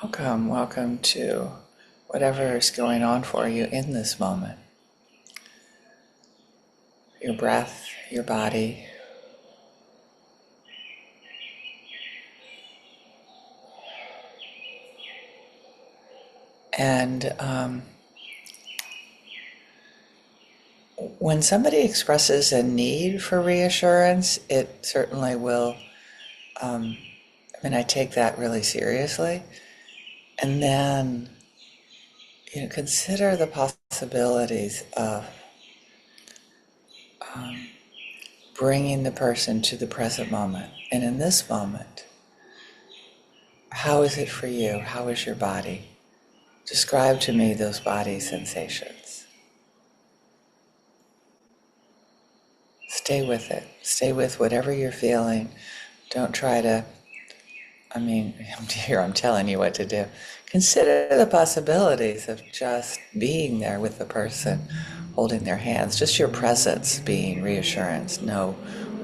Welcome to whatever is going on for you in this moment. Your breath, your body. And when somebody expresses a need for reassurance, it certainly will, I take that really seriously. And then, consider the possibilities of bringing the person to the present moment. And in this moment, how is it for you? How is your body? Describe to me those body sensations. Stay with it. Stay with whatever you're feeling. Don't try to, I'm telling you what to do. Consider the possibilities of just being there with the person, holding their hands, just your presence being reassurance, no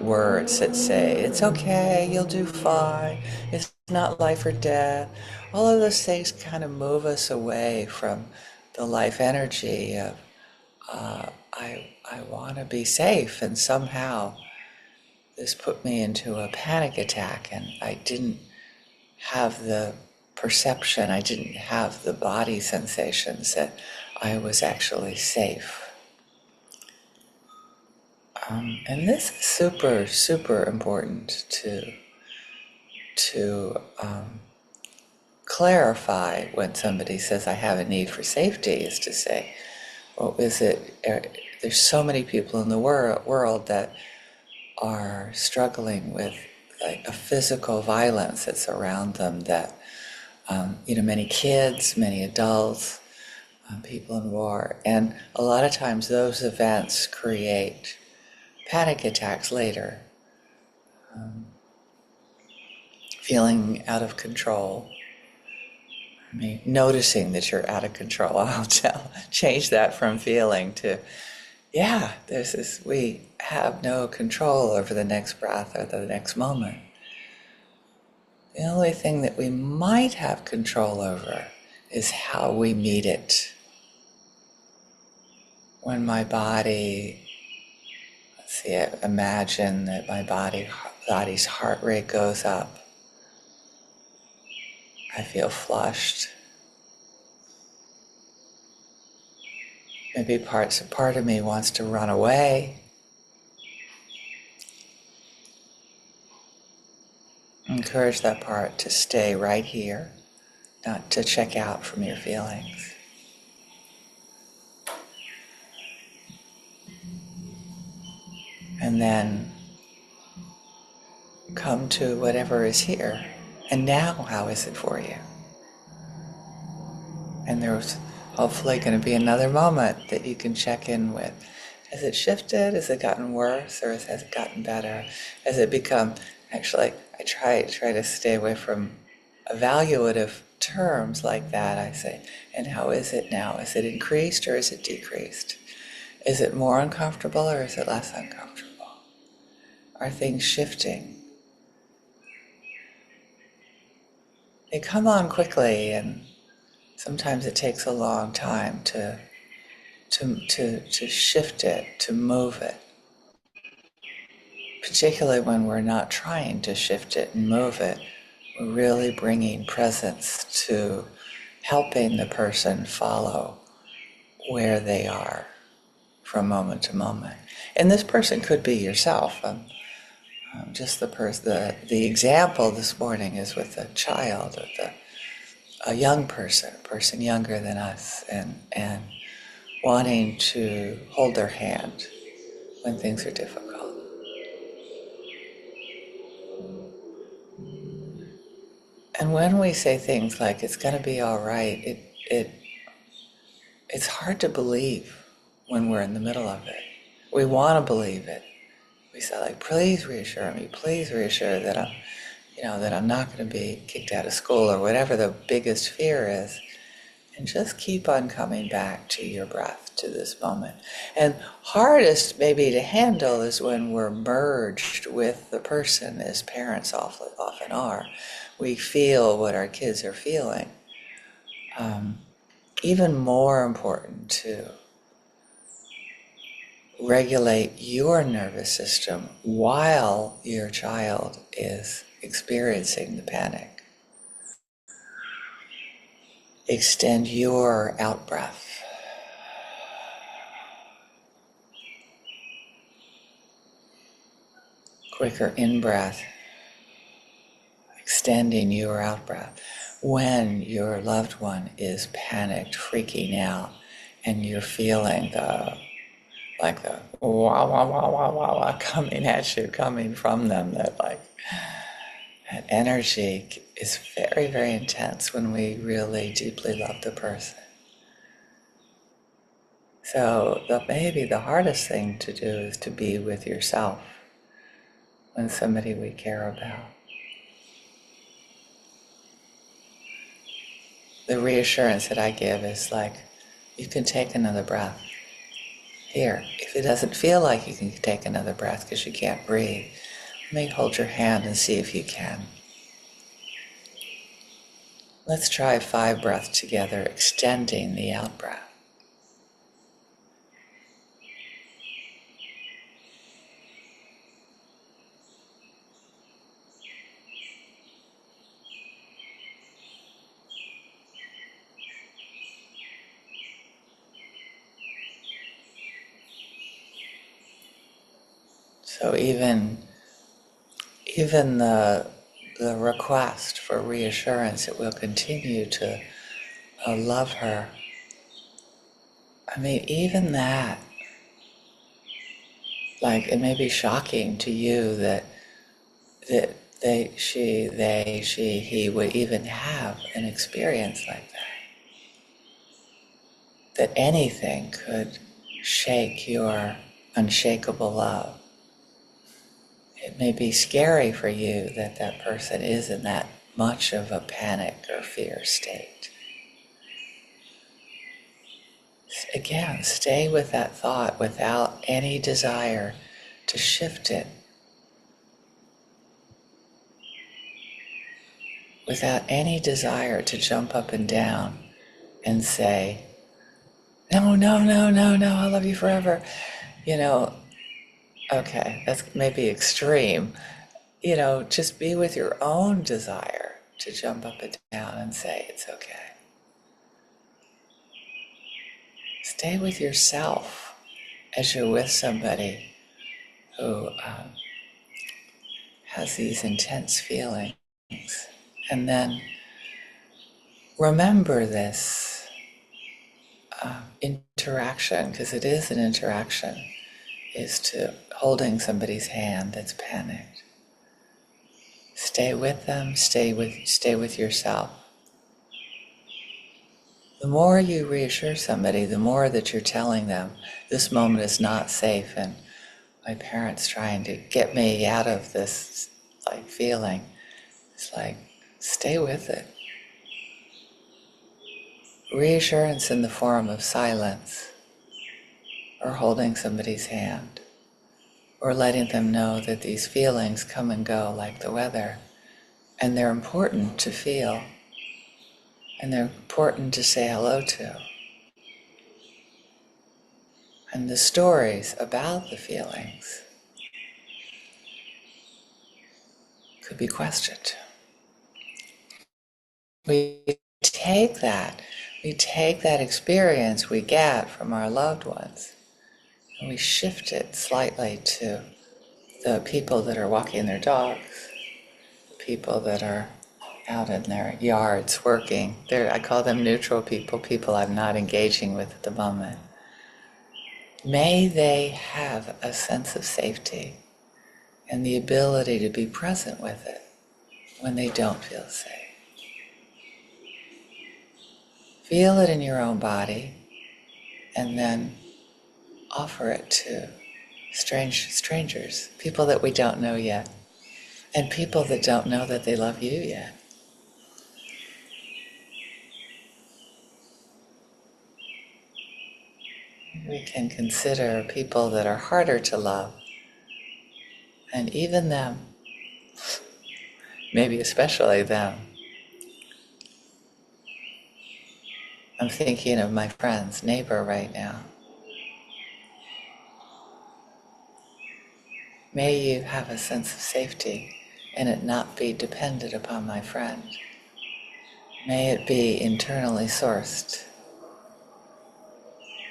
words that say, it's okay, you'll do fine, it's not life or death. All of those things kind of move us away from the life energy of, I want to be safe, and somehow this put me into a panic attack, and I didn't have the perception, I didn't have the body sensations that I was actually safe. And this is super, super important to clarify when somebody says, I have a need for safety, is to say, well, is it, there's so many people in the world that are struggling with like a physical violence that's around them, that many kids, many adults, people in war, and a lot of times those events create panic attacks later, feeling out of control. Noticing that you're out of control. Change that from feeling to, we have no control over the next breath or the next moment. The only thing that we might have control over is how we meet it. When my body, imagine that my body's heart rate goes up. I feel flushed. Maybe part of me wants to run away. Encourage that part to stay right here, not to check out from your feelings. And then come to whatever is here. And now, how is it for you? And there's hopefully going to be another moment that you can check in with. Has it shifted? Has it gotten worse? Or has it gotten better? Has it become, actually, I try to stay away from evaluative terms like that. I say, and how is it now? Is it increased or is it decreased? Is it more uncomfortable or is it less uncomfortable? Are things shifting? They come on quickly, and sometimes it takes a long time to shift it, to move it. Particularly when we're not trying to shift it and move it, we're really bringing presence to helping the person follow where they are from moment to moment. And this person could be yourself. Just the example this morning is with a child, with a young person, a person younger than us, and wanting to hold their hand when things are difficult. And when we say things like it's going to be all right, it's hard to believe when we're in the middle of it. We want to believe it. We say, like, please reassure me, please reassure that I'm not going to be kicked out of school, or whatever the biggest fear is. And just keep on coming back to your breath, to this moment. And hardest maybe to handle is when we're merged with the person, as parents often are. We feel what our kids are feeling. even more important to regulate your nervous system while your child is experiencing the panic. Extend your out breath. Quicker in breath. Extending your out breath. When your loved one is panicked, freaking out, and you're feeling the wah wah wah wah wah wah coming at you, coming from them, that energy is very, very intense when we really deeply love the person. So maybe the hardest thing to do is to be with yourself when somebody we care about. The reassurance that I give is like, you can take another breath. Here, if it doesn't feel like you can take another breath because you can't breathe, let me hold your hand and see if you can. Let's try 5 breaths together, extending the out breath. So even the request for reassurance that we'll continue to love her. I mean, even that, like, it may be shocking to you that he would even have an experience like that. That anything could shake your unshakable love. It may be scary for you that that person is in that much of a panic or fear state. Again, stay with that thought without any desire to shift it, without any desire to jump up and down and say, no, no, no, no, no, I love you forever. Okay, that's maybe extreme. Just be with your own desire to jump up and down and say, it's okay. Stay with yourself as you're with somebody who has these intense feelings. And then remember this interaction, because it is an interaction, is to holding somebody's hand that's panicked. Stay with them, stay with yourself. The more you reassure somebody, the more that you're telling them, this moment is not safe, and my parents trying to get me out of this feeling. It's like, stay with it. Reassurance in the form of silence, or holding somebody's hand, or letting them know that these feelings come and go like the weather, and they're important to feel, and they're important to say hello to. And the stories about the feelings could be questioned. We take that experience we get from our loved ones, and we shift it slightly to the people that are walking their dogs, people that are out in their yards working. I call them neutral people I'm not engaging with at the moment. May they have a sense of safety and the ability to be present with it when they don't feel safe. Feel it in your own body, and then offer it to strangers, people that we don't know yet, and people that don't know that they love you yet. We can consider people that are harder to love, and even them, maybe especially them. I'm thinking of my friend's neighbor right now. May you have a sense of safety and it not be dependent upon my friend. May it be internally sourced.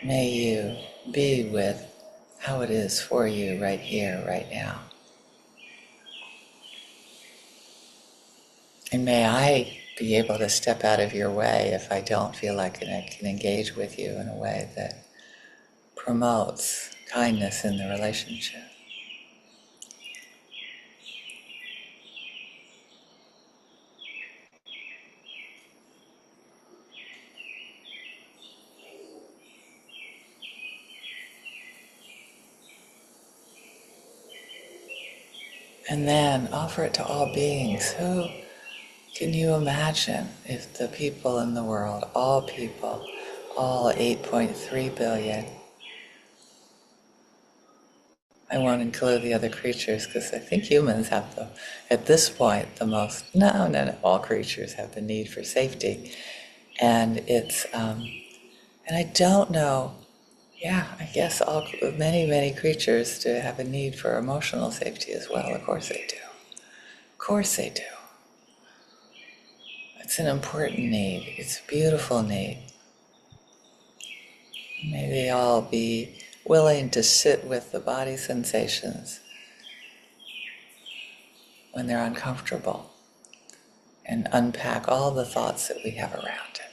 May you be with how it is for you right here, right now. And may I be able to step out of your way if I don't feel like I can engage with you in a way that promotes kindness in the relationship. And then offer it to all beings. Who can you imagine if the people in the world, all people, all 8.3 billion, I won't include the other creatures because I think humans have at this point, the most, no, all creatures have the need for safety. And and I don't know, yeah, I guess many creatures to have a need for emotional safety as well. Of course they do. Of course they do. It's an important need. It's a beautiful need. May they all be willing to sit with the body sensations when they're uncomfortable and unpack all the thoughts that we have around it.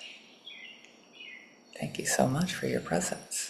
Thank you so much for your presence.